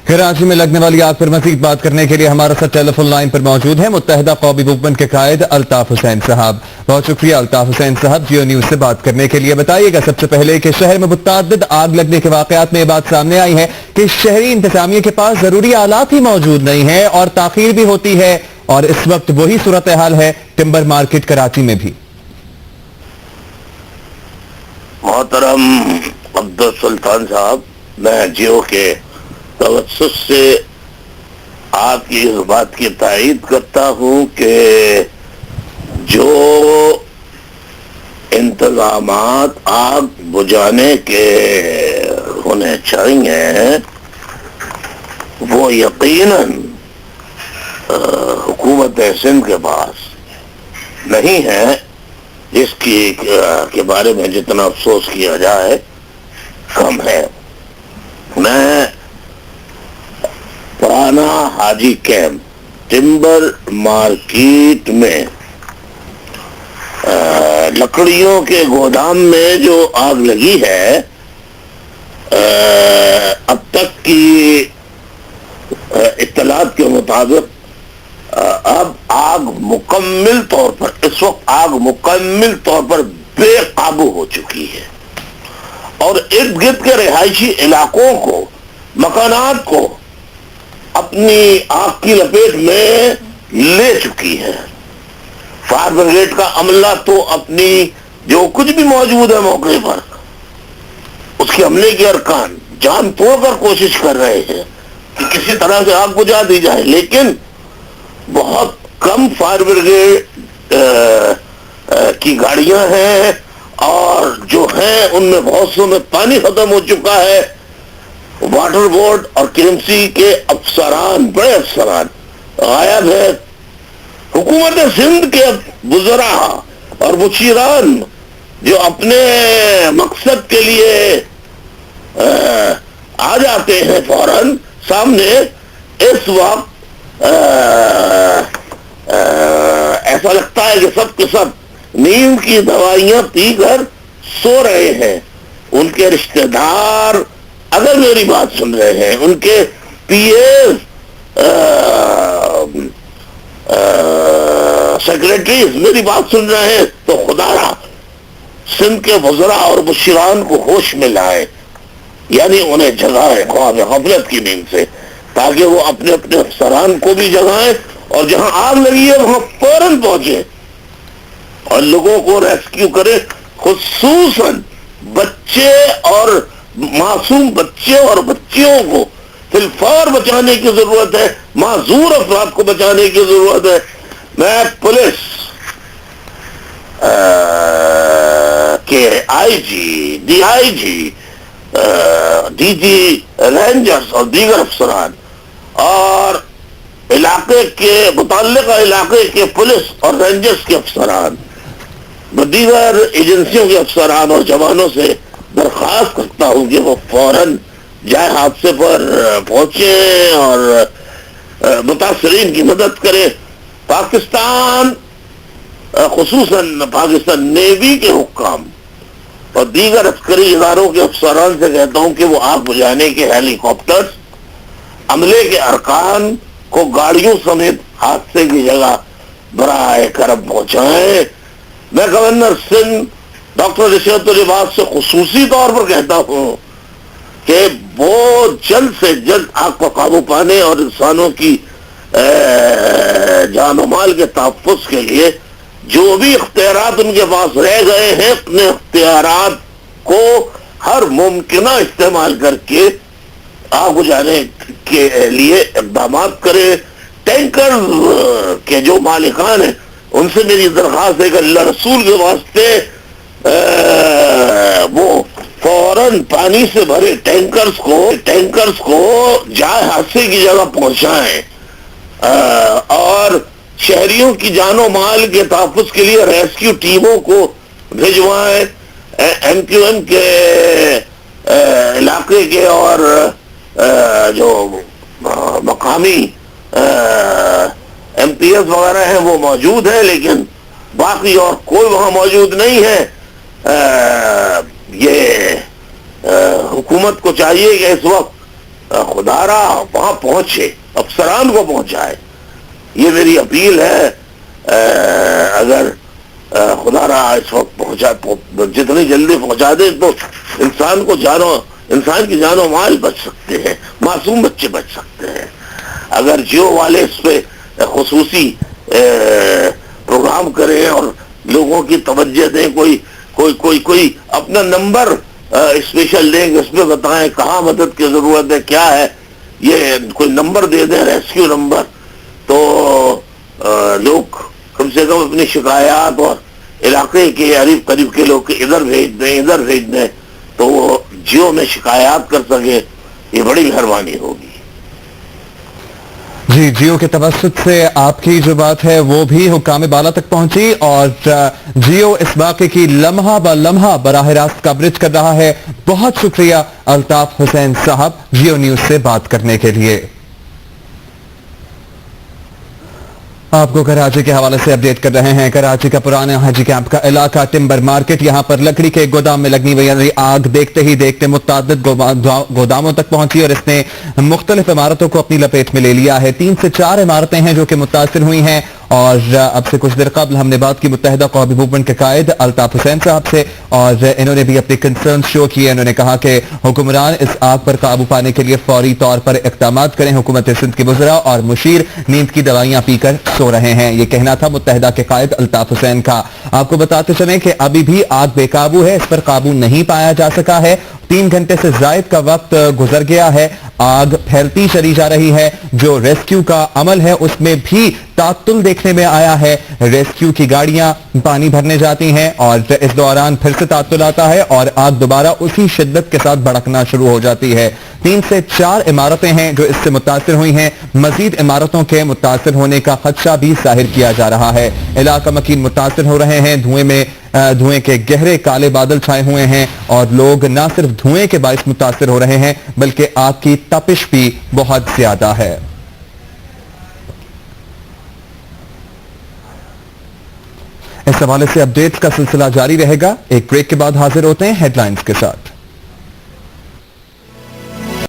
कराची में लगने वाली आग पर मजीद बात करने के लिए हमारे साथ टेलीफोन लाइन पर मौजूद हैं मुत्तहिदा कौमी मूवमेंट के कायद अल्ताफ हुसैन साहब। बहुत शुक्रिया अल्ताफ हुसैन साहब जियो न्यूज से बात करने के लिए। बताइएगा सबसे पहले कि शहर में मुतअद्दिद आग लगने के वाकयात में ये बात सामने आई है कि शहरी इंतजामिया के पास जरूरी आलात ही मौजूद नहीं है और ताखीर भी होती है, और इस वक्त वही सूरत हाल है टिम्बर मार्केट कराची में भी। मोहतरम अब्दुल सुल्तान साहब, मैं जियो के तवज्जुह से आपकी इस बात की तायीद करता हूँ कि जो इंतजामात आग बुझाने के होने चाहिए वो यकीनन हुकूमत सिंध के पास नहीं है, जिसकी के बारे में जितना अफसोस किया जाए कम है। मैं पुराना हाजी कैंप टिम्बर मार्केट में लकड़ियों के गोदाम में जो आग लगी है, अब तक की इत्तलात के मुताबिक अब आग मुकम्मल तौर पर इस वक्त आग मुकम्मल तौर पर बेकाबू हो चुकी है और इर्द गिर्द के रिहायशी इलाकों को, मकानात को अपनी आग की लपेट में ले चुकी है। फायर ब्रिगेड का अमला तो अपनी जो कुछ भी मौजूद है मौके पर, उसके अमले के अरकान जान तोड़कर कोशिश कर रहे हैं कि किसी तरह से आग बुझा दी जाए, लेकिन बहुत कम फायर ब्रिगेड की गाड़ियां हैं और जो हैं उनमें बहुत सौ में पानी खत्म हो चुका है। वाटर बोर्ड और केएमसी के अफसरान, बड़े अफसरान गायब है। हुकूमत सिंध के बुज़रा और मुशीरान जो अपने मकसद के लिए आ जाते हैं फौरन सामने, इस वक्त ऐसा लगता है कि सब के सब नींद की दवाइयां पीकर सो रहे हैं। उनके रिश्तेदार अगर मेरी बात सुन रहे हैं, उनके पीए सेक्रेटरीज मेरी बात सुन रहे हैं, तो खुदारा सिंध के वज़रा और मुशीरान को होश में लाए, यानी उन्हें जगाए ख्वाब गफलत की नींद से, ताकि वो अपने अपने अफसरान को भी जगाएं और जहां आग लगी है वहां फौरन पहुंचे और लोगों को रेस्क्यू करे। खुसूसन बच्चे और मासूम बच्चे और बच्चियों को फिलफौर बचाने की जरूरत है, माजूर अफराद को बचाने की जरूरत है। मैं पुलिस के आईजी, डीआईजी, डीजी रेंजर्स और दीगर अफसरान और इलाके के मुताल्लिका इलाके के पुलिस और रेंजर्स के अफसरान, दीगर एजेंसियों के अफसरान और जवानों से दरख्वास्त करता हूँ कि वो फौरन जाए हादसे पर पहुंचे और मुतासरीन की मदद करें। पाकिस्तान खुसूसन पाकिस्तान नेवी के हुक्काम और दीगर अस्करी इदारों के अफसरान से कहता हूँ कि वो आग बुझाने के हेलीकॉप्टर्स अमले के अरकान को गाड़ियों समेत हादसे की जगह बराए करम पहुंचाएं। मैं गवर्नर सिंध डॉक्टर रिशवत लिबास से खुसूसी तौर पर कहता हूँ कि वो जल्द से जल्द आग पर काबू पाने और इंसानों की जान और माल के तहफ़्फ़ुज़ के लिए जो भी इख्तियारात उनके पास रह गए हैं, अपने इख्तियारात को हर मुमकिना इस्तेमाल करके आग बुझाने के लिए इक़दाम करें। टैंकर के जो मालिकान हैं उनसे मेरी दरख्वास्त है कि अल्लाह रसूल के वास्ते वो फौरन पानी से भरे टैंकर्स को जाए हादसे की जगह पहुंचाएं और शहरियों की जानो माल के तहफ़्फ़ुज़ के लिए रेस्क्यू टीमों को भिजवाएं। एमक्यूएम के इलाके के और जो मकामी एमपीएस वगैरह हैं वो मौजूद है, लेकिन बाकी और कोई वहां मौजूद नहीं है। ये हुकूमत को चाहिए कि इस वक्त खुदारा वहां पहुंचे, अफसरान को पहुंचाए। ये मेरी अपील है। अगर खुदारा इस वक्त पहुंचा, जितनी जल्दी पहुंचा दे तो इंसान की जानो माल बच सकते हैं, मासूम बच्चे बच सकते हैं। अगर जियो वाले इस पे खुसूसी प्रोग्राम करें और लोगों की तवज्जो दें, कोई अपना नंबर स्पेशल दें, इसमें बताएं कहाँ मदद की जरूरत है, क्या है, ये कोई नंबर दे दें, रेस्क्यू नंबर, तो लोग कम से कम अपनी शिकायत और इलाके के करीब करीब के लोग इधर भेज दें तो वो जियो में शिकायत कर सके, ये बड़ी मेहरबानी होगी। जी, जियो के तवस्सुत से आपकी जो बात है वो भी हुक्काम बाला तक पहुंची और जियो इस वाक़े की लम्हा ब लम्हा बराह रास्त कवरेज कर रहा है। बहुत शुक्रिया अल्ताफ हुसैन साहब, जियो न्यूज से बात करने के लिए। आपको कराची के हवाले से अपडेट कर रहे हैं। कराची का पुराना हाजी कैंप का इलाका टिम्बर मार्केट, यहां पर लकड़ी के गोदाम में लगनी हुई आग देखते ही देखते मुतअद्दिद गोदामों तक पहुंची और इसने मुख्तलिफ इमारतों को अपनी लपेट में ले लिया है। 3 से 4 इमारतें हैं जो कि मुतासिर हुई हैं और अब से कुछ देर कबल हमने बात की मुत्तहिदा कौमी मूवमेंट के कायद अल्ताफ हुसैन साहब से और इन्होंने भी अपने कंसर्न शो किए। इन्होंने कहा कि हुक्मरान इस आग पर काबू पाने के लिए फौरी तौर पर इक़दाम करें। हुकूमत सिंध के वज़रा और मुशीर नींद की दवाइयां पीकर सो रहे हैं। ये कहना था मुत्तहिदा के कायद अल्ताफ हुसैन का। आपको बताते चलें कि अभी भी आग बेकाबू है, इस पर काबू नहीं पाया जा सका है। 3 घंटे से जायद का वक्त गुजर गया है, आग फैलती चली जा रही है। जो रेस्क्यू का अमल है उसमें भी तात्तुल देखने में आया है। रेस्क्यू की गाड़ियां पानी भरने जाती हैं और इस दौरान फिर से तात्तुल आता है और आग दोबारा उसी शिद्दत के साथ भड़कना शुरू हो जाती है। 3 से 4 इमारतें हैं जो इससे मुतासिर हुई हैं। मजीद इमारतों के मुतासिर होने का खदशा भी जाहिर किया जा रहा है। इलाका मकीन मुतासिर हो रहे हैं। धुएं के गहरे काले बादल छाए हुए हैं और लोग न सिर्फ धुएं के बाइस मुतासिर हो रहे हैं बल्कि आग की तपिश भी बहुत ज्यादा है। इस हवाले से अपडेट्स का सिलसिला जारी रहेगा। एक ब्रेक के बाद हाजिर होते हैं हेडलाइंस के साथ।